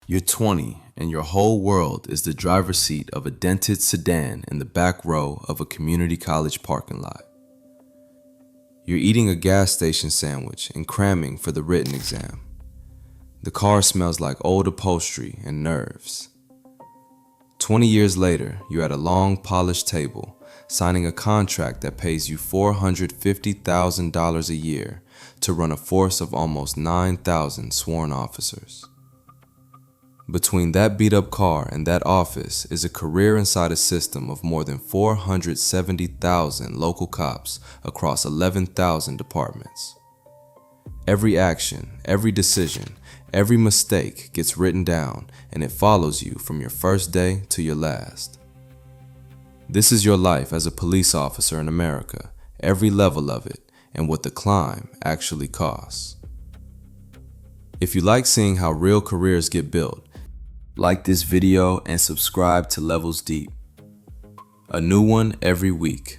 You're 20 and your whole world is the driver's seat of a dented sedan in the back row of a community college parking lot. You're eating a gas station sandwich and cramming for the written exam. The car smells like old upholstery and nerves. 20 years later, you're at a long polished table, signing a contract that pays you $450,000 a year to run a force of almost 9,000 sworn officers. Between that beat-up car and that office is a career inside a system of more than 470,000 local cops across 11,000 departments. Every action, every decision, every mistake gets written down, and it follows you from your first day to your last. This is your life as a police officer in America, every level of it, and what the climb actually costs. If you like seeing how real careers get built, like this video and subscribe to Levels Deep. A new one every week.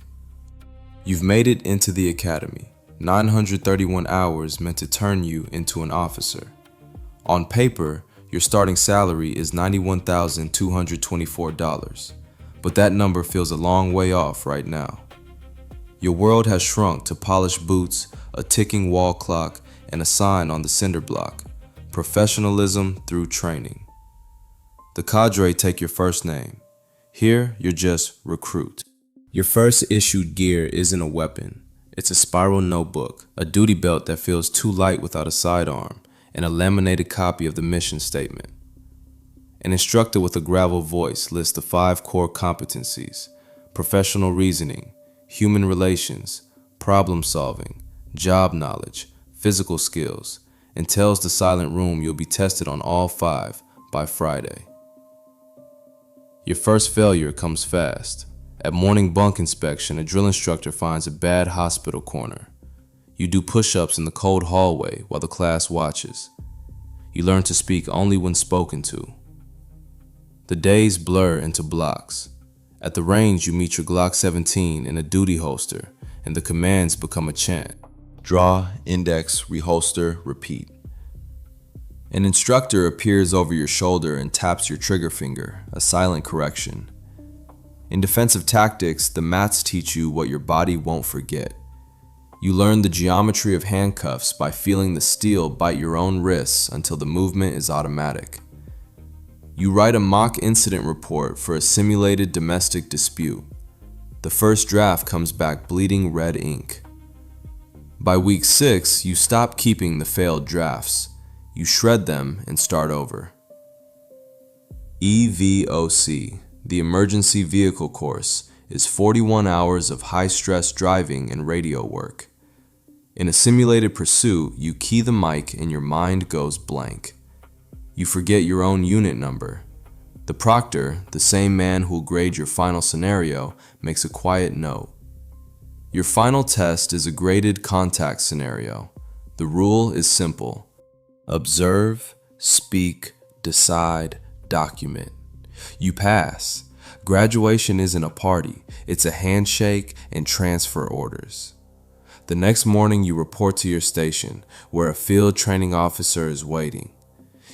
You've made it into the academy, 931 hours meant to turn you into an officer. On paper, your starting salary is $91,224, but that number feels a long way off right now. Your world has shrunk to polished boots, a ticking wall clock, and a sign on the cinder block: professionalism through training. The cadre take your first name. Here, you're just recruit. Your first issued gear isn't a weapon. It's a spiral notebook, a duty belt that feels too light without a sidearm, and a laminated copy of the mission statement. An instructor with a gravel voice lists the 5 core competencies: professional reasoning, human relations, problem solving, job knowledge, physical skills, and tells the silent room you'll be tested on all 5 by Friday. Your first failure comes fast. At morning bunk inspection, a drill instructor finds a bad hospital corner. You do push-ups in the cold hallway while the class watches. You learn to speak only when spoken to. The days blur into blocks. At the range, you meet your Glock 17 in a duty holster, and the commands become a chant: draw, index, reholster, repeat. An instructor appears over your shoulder and taps your trigger finger, a silent correction. In defensive tactics, the mats teach you what your body won't forget. You learn the geometry of handcuffs by feeling the steel bite your own wrists until the movement is automatic. You write a mock incident report for a simulated domestic dispute. The first draft comes back bleeding red ink. By week 6, you stop keeping the failed drafts. You shred them and start over. EVOC, the Emergency Vehicle Course, is 41 hours of high-stress driving and radio work. In a simulated pursuit, you key the mic and your mind goes blank. You forget your own unit number. The proctor, the same man who'll grade your final scenario, makes a quiet note. Your final test is a graded contact scenario. The rule is simple: observe, speak, decide, document. You pass. Graduation isn't a party, it's a handshake and transfer orders. The next morning you report to your station, where a field training officer is waiting.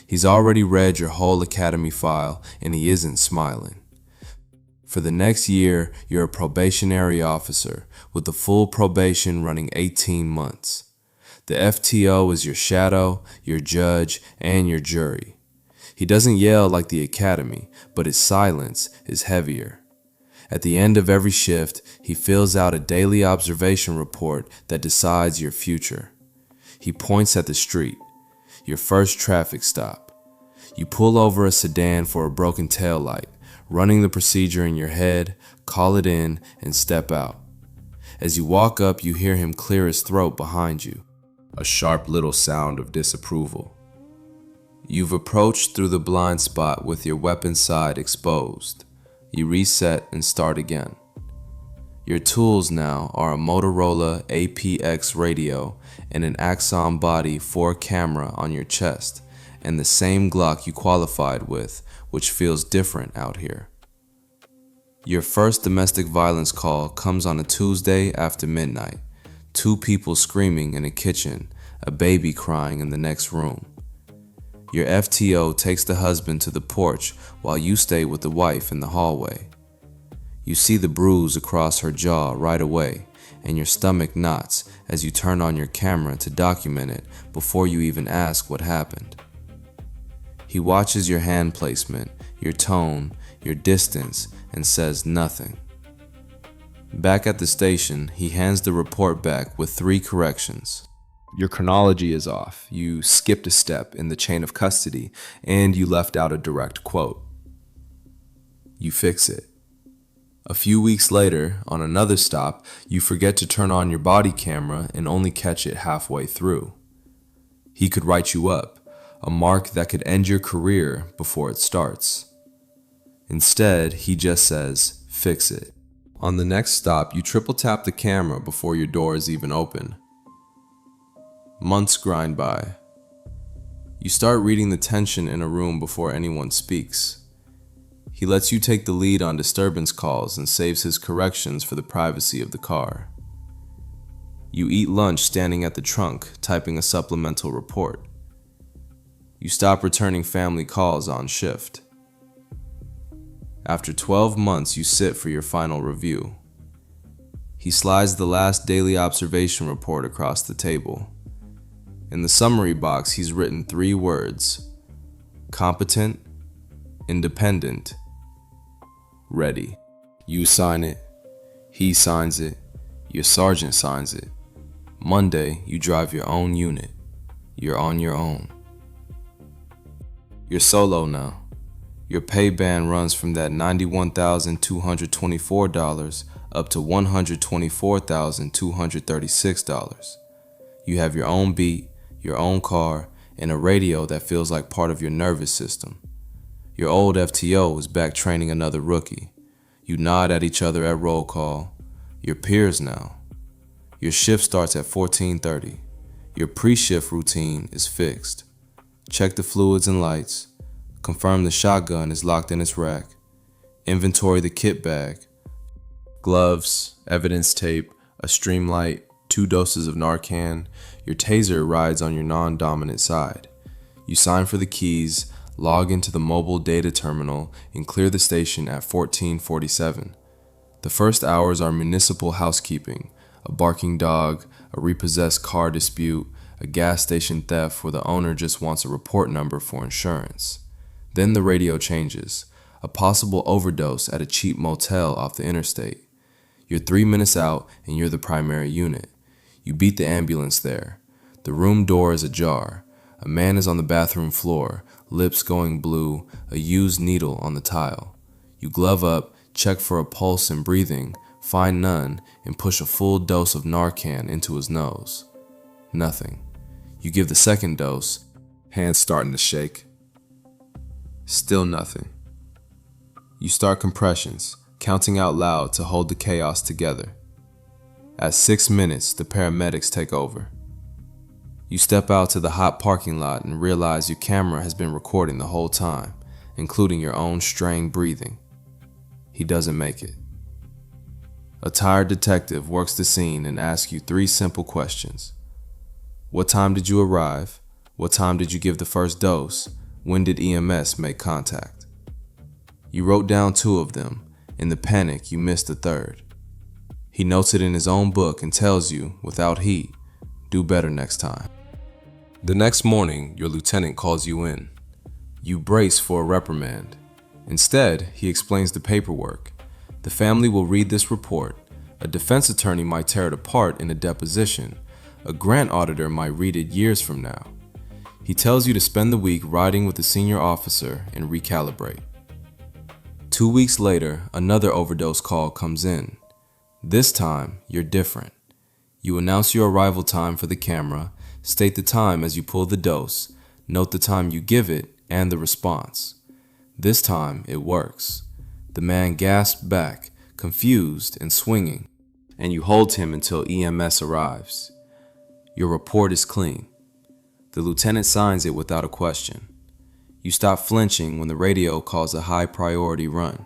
He's already read your whole academy file and he isn't smiling. For the next year, you're a probationary officer, with the full probation running 18 months. The FTO is your shadow, your judge, and your jury. He doesn't yell like the academy, but his silence is heavier. At the end of every shift, he fills out a daily observation report that decides your future. He points at the street, your first traffic stop. You pull over a sedan for a broken taillight, running the procedure in your head, call it in, and step out. As you walk up, you hear him clear his throat behind you. A sharp little sound of disapproval. You've approached through the blind spot with your weapon side exposed. You reset and start again. Your tools now are a Motorola APX radio and an Axon Body 4 camera on your chest, and the same Glock you qualified with, which feels different out here. Your first domestic violence call comes on a Tuesday after midnight. 2 people screaming in a kitchen, a baby crying in the next room. Your FTO takes the husband to the porch while you stay with the wife in the hallway. You see the bruise across her jaw right away, and your stomach knots as you turn on your camera to document it before you even ask what happened. He watches your hand placement, your tone, your distance, and says nothing. Back at the station, he hands the report back with 3 corrections. Your chronology is off, you skipped a step in the chain of custody, and you left out a direct quote. You fix it. A few weeks later, on another stop, you forget to turn on your body camera and only catch it halfway through. He could write you up, a mark that could end your career before it starts. Instead, he just says, fix it. On the next stop, you triple tap the camera before your door is even open. Months grind by. You start reading the tension in a room before anyone speaks. He lets you take the lead on disturbance calls and saves his corrections for the privacy of the car. You eat lunch standing at the trunk, typing a supplemental report. You stop returning family calls on shift. After 12 months, you sit for your final review. He slides the last daily observation report across the table. In the summary box, he's written 3 words: competent, independent, ready. You sign it, he signs it, your sergeant signs it. Monday, you drive your own unit. You're on your own. You're solo now. Your pay band runs from that $91,224 up to $124,236. You have your own beat, your own car, and a radio that feels like part of your nervous system. Your old FTO is back training another rookie. You nod at each other at roll call. You're peers now. Your shift starts at 14:30. Your pre-shift routine is fixed. Check the fluids and lights. Confirm the shotgun is locked in its rack. Inventory the kit bag. Gloves, evidence tape, a stream light, 2 doses of Narcan. Your taser rides on your non-dominant side. You sign for the keys, log into the mobile data terminal, and clear the station at 14:47. The first hours are municipal housekeeping, a barking dog, a repossessed car dispute, a gas station theft where the owner just wants a report number for insurance. Then the radio changes, a possible overdose at a cheap motel off the interstate. You're 3 minutes out and you're the primary unit. You beat the ambulance there. The room door is ajar. A man is on the bathroom floor, lips going blue, a used needle on the tile. You glove up, check for a pulse and breathing, find none, and push a full dose of Narcan into his nose. Nothing. You give the second dose, hands starting to shake. Still nothing. You start compressions, counting out loud to hold the chaos together. At 6 minutes, the paramedics take over. You step out to the hot parking lot and realize your camera has been recording the whole time, including your own strained breathing. He doesn't make it. A tired detective works the scene and asks you 3 simple questions. What time did you arrive? What time did you give the first dose? When did EMS make contact? You wrote down 2 of them. In the panic, you missed the third. He notes it in his own book and tells you, without heat, do better next time. The next morning, your lieutenant calls you in. You brace for a reprimand. Instead, he explains the paperwork. The family will read this report. A defense attorney might tear it apart in a deposition. A grant auditor might read it years from now. He tells you to spend the week riding with the senior officer and recalibrate. 2 weeks later, another overdose call comes in. This time, you're different. You announce your arrival time for the camera, state the time as you pull the dose, note the time you give it, and the response. This time, it works. The man gasps back, confused and swinging, and you hold him until EMS arrives. Your report is clean. The lieutenant signs it without a question. You stop flinching when the radio calls a high priority run.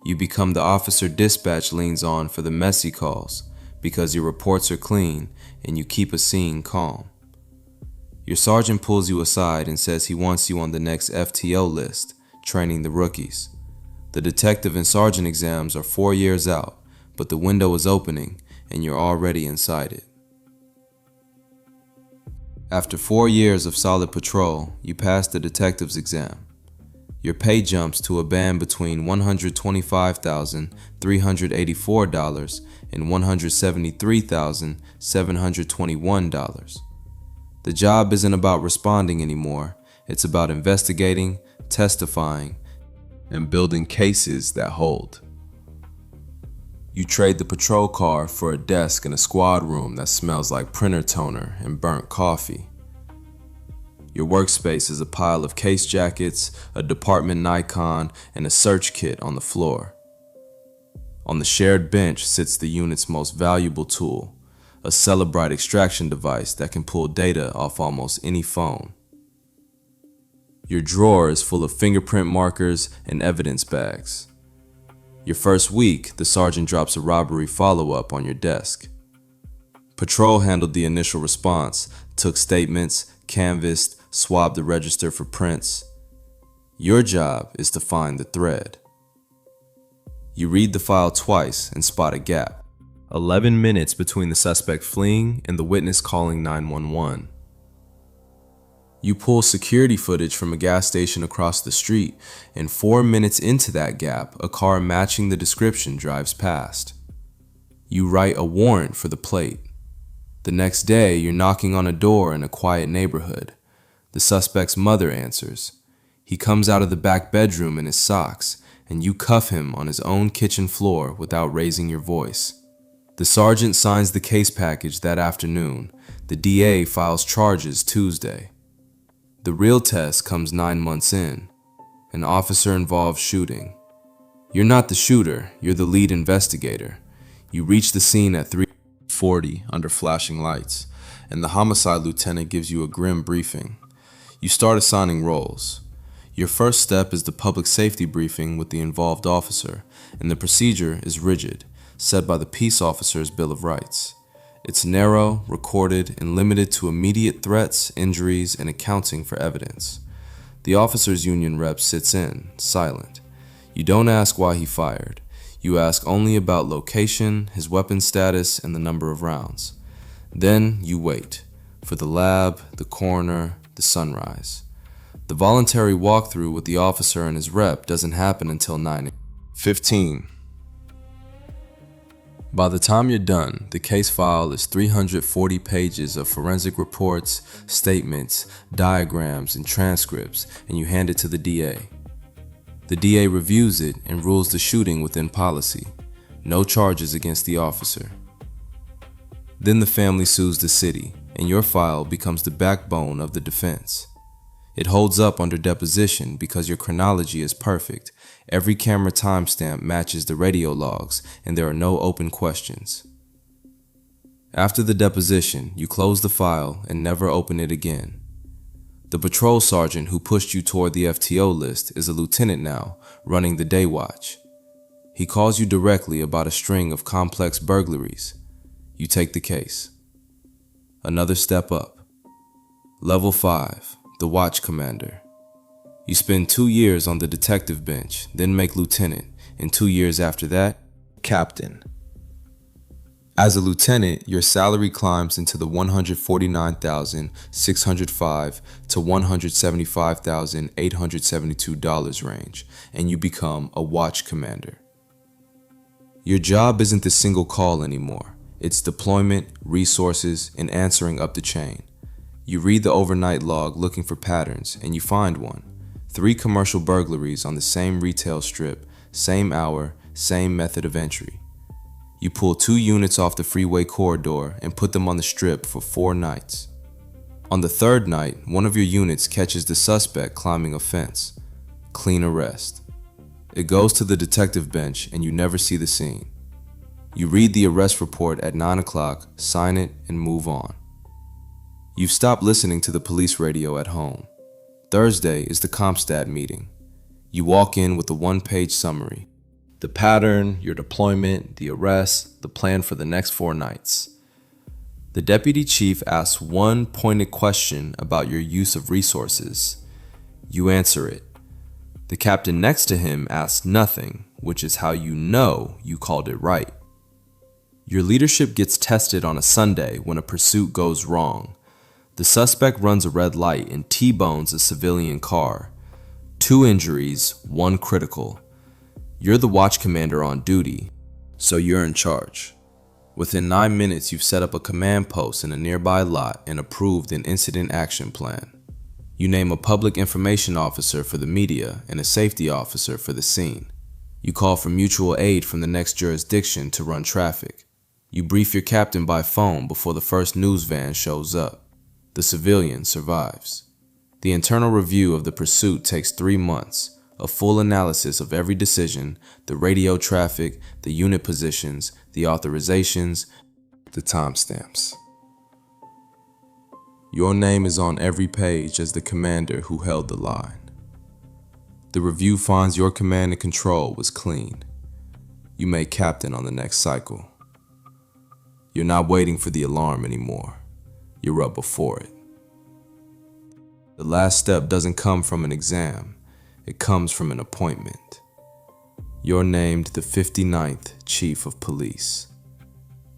You become the officer dispatch leans on for the messy calls because your reports are clean and you keep a scene calm. Your sergeant pulls you aside and says he wants you on the next FTO list, training the rookies. The detective and sergeant exams are 4 years out, but the window is opening and you're already inside it. After 4 years of solid patrol, you pass the detective's exam. Your pay jumps to a band between $125,384 and $173,721. The job isn't about responding anymore, it's about investigating, testifying, and building cases that hold. You trade the patrol car for a desk in a squad room that smells like printer toner and burnt coffee. Your workspace is a pile of case jackets, a department Nikon, and a search kit on the floor. On the shared bench sits the unit's most valuable tool, a Celebrite extraction device that can pull data off almost any phone. Your drawer is full of fingerprint markers and evidence bags. Your first week, the sergeant drops a robbery follow-up on your desk. Patrol handled the initial response, took statements, canvassed, swabbed the register for prints. Your job is to find the thread. You read the file twice and spot a gap. 11 minutes between the suspect fleeing and the witness calling 911. You pull security footage from a gas station across the street, and 4 minutes into that gap, a car matching the description drives past. You write a warrant for the plate. The next day, you're knocking on a door in a quiet neighborhood. The suspect's mother answers. He comes out of the back bedroom in his socks, and you cuff him on his own kitchen floor without raising your voice. The sergeant signs the case package that afternoon. The DA files charges Tuesday. The real test comes 9 months in. An officer-involved shooting. You're not the shooter, you're the lead investigator. You reach the scene at 3:40 under flashing lights, and the homicide lieutenant gives you a grim briefing. You start assigning roles. Your first step is the public safety briefing with the involved officer, and the procedure is rigid, set by the peace officer's Bill of Rights. It's narrow, recorded, and limited to immediate threats, injuries, and accounting for evidence. The officers' union rep sits in, silent. You don't ask why he fired. You ask only about location, his weapon status, and the number of rounds. Then you wait for the lab, the coroner, the sunrise. The voluntary walkthrough with the officer and his rep doesn't happen until 9:15. By the time you're done, the case file is 340 pages of forensic reports, statements, diagrams, and transcripts, and you hand it to the DA. The DA reviews it and rules the shooting within policy. No charges against the officer. Then the family sues the city, and your file becomes the backbone of the defense. It holds up under deposition because your chronology is perfect. Every camera timestamp matches the radio logs, and there are no open questions. After the deposition, you close the file and never open it again. The patrol sergeant who pushed you toward the FTO list is a lieutenant now, running the day watch. He calls you directly about a string of complex burglaries. You take the case. Another step up. Level 5, the watch commander. You spend 2 years on the detective bench, then make lieutenant, and 2 years after that, captain. As a lieutenant, your salary climbs into the $149,605 to $175,872 range, and you become a watch commander. Your job isn't the single call anymore. It's deployment, resources, and answering up the chain. You read the overnight log looking for patterns, and you find one. 3 commercial burglaries on the same retail strip, same hour, same method of entry. You pull 2 units off the freeway corridor and put them on the strip for 4 nights. On the 3rd night, one of your units catches the suspect climbing a fence. Clean arrest. It goes to the detective bench and you never see the scene. You read the arrest report at 9 o'clock, sign it, and move on. You've stopped listening to the police radio at home. Thursday is the CompStat meeting. You walk in with a 1-page summary. The pattern, your deployment, the arrest, the plan for the next 4 nights. The deputy chief asks one pointed question about your use of resources. You answer it. The captain next to him asks nothing, which is how you know you called it right. Your leadership gets tested on a Sunday when a pursuit goes wrong. The suspect runs a red light and T-bones a civilian car. 2 injuries, 1 critical. You're the watch commander on duty, so you're in charge. Within 9 minutes, you've set up a command post in a nearby lot and approved an incident action plan. You name a public information officer for the media and a safety officer for the scene. You call for mutual aid from the next jurisdiction to run traffic. You brief your captain by phone before the first news van shows up. The civilian survives. The internal review of the pursuit takes 3 months, a full analysis of every decision, the radio traffic, the unit positions, the authorizations, the timestamps. Your name is on every page as the commander who held the line. The review finds your command and control was clean. You make captain on the next cycle. You're not waiting for the alarm anymore. You're up before it. The last step doesn't come from an exam. It comes from an appointment. You're named the 59th Chief of Police.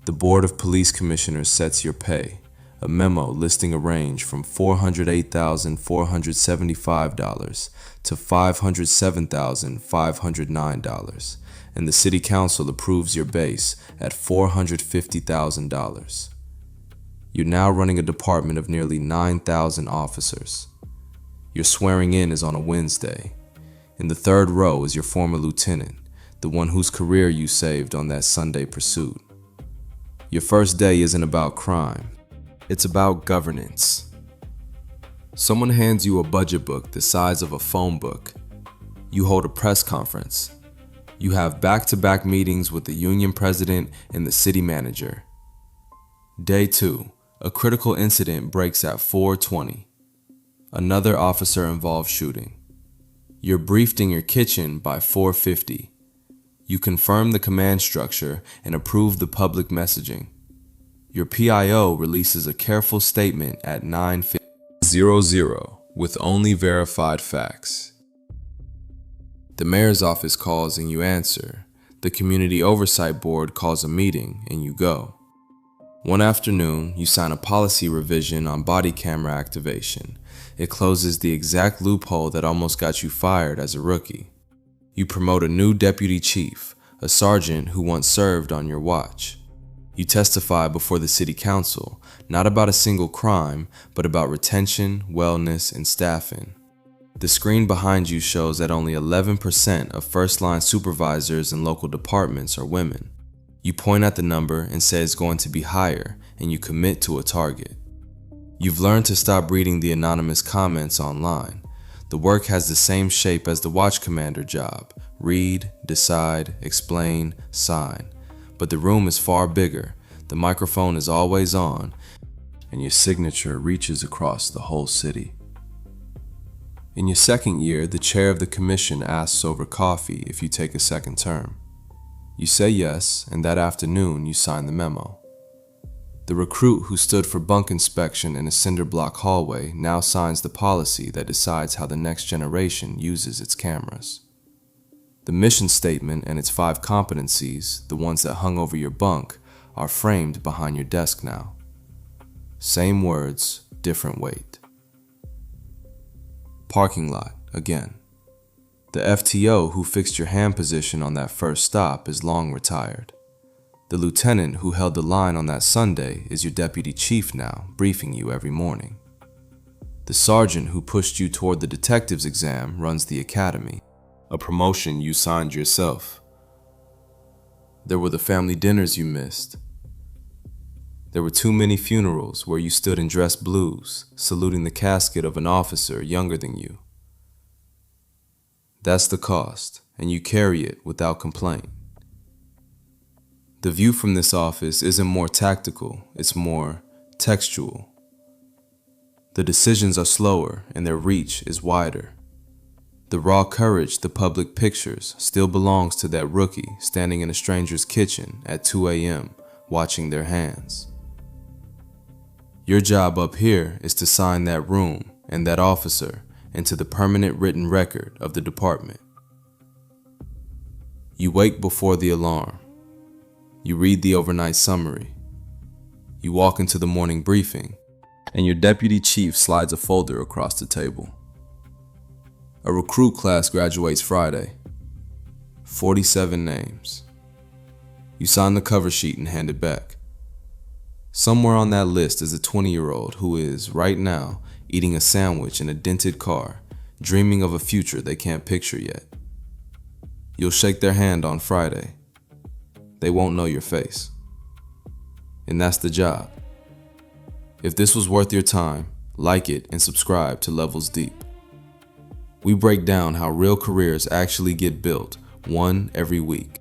The Board of Police Commissioners sets your pay, a memo listing a range from $408,475 to $507,509, and the City Council approves your base at $450,000. You're now running a department of nearly 9,000 officers. Your swearing in is on a Wednesday. In the 3rd row is your former lieutenant, the one whose career you saved on that Sunday pursuit. Your first day isn't about crime. It's about governance. Someone hands you a budget book the size of a phone book. You hold a press conference. You have back-to-back meetings with the union president and the city manager. Day 2, a critical incident breaks at 4:20. Another officer-involved shooting. You're briefed in your kitchen by 4:50. You confirm the command structure and approve the public messaging. Your PIO releases a careful statement at 9:00 with only verified facts. The mayor's office calls and you answer. The community oversight board calls a meeting and you go. One afternoon, you sign a policy revision on body camera activation. It closes the exact loophole that almost got you fired as a rookie. You promote a new deputy chief, a sergeant who once served on your watch. You testify before the city council, not about a single crime, but about retention, wellness, and staffing. The screen behind you shows that only 11% of first-line supervisors in local departments are women. You point at the number and say it's going to be higher, and you commit to a target. You've learned to stop reading the anonymous comments online. The work has the same shape as the watch commander job: read, decide, explain, sign. But the room is far bigger, the microphone is always on, and your signature reaches across the whole city. In your second year, the chair of the commission asks over coffee if you take a second term. You say yes, and that afternoon you sign the memo. The recruit who stood for bunk inspection in a cinder block hallway now signs the policy that decides how the next generation uses its cameras. The mission statement and its 5 competencies, the ones that hung over your bunk, are framed behind your desk now. Same words, different weight. Parking lot, again. The FTO who fixed your hand position on that first stop is long retired. The lieutenant who held the line on that Sunday is your deputy chief now, briefing you every morning. The sergeant who pushed you toward the detective's exam runs the academy, a promotion you signed yourself. There were the family dinners you missed. There were too many funerals where you stood in dress blues, saluting the casket of an officer younger than you. That's the cost, and you carry it without complaint. The view from this office isn't more tactical, it's more textual. The decisions are slower and their reach is wider. The raw courage the public pictures still belongs to that rookie standing in a stranger's kitchen at 2 a.m. watching their hands. Your job up here is to sign that room and that officer into the permanent written record of the department. You wake before the alarm. You read the overnight summary. You walk into the morning briefing, and your deputy chief slides a folder across the table. A recruit class graduates Friday. 47 names. You sign the cover sheet and hand it back. Somewhere on that list is a 20-year-old who is, right now, eating a sandwich in a dented car, dreaming of a future they can't picture yet. You'll shake their hand on Friday. They won't know your face. And that's the job. If this was worth your time, like it and subscribe to Levels Deep. We break down how real careers actually get built, one every week.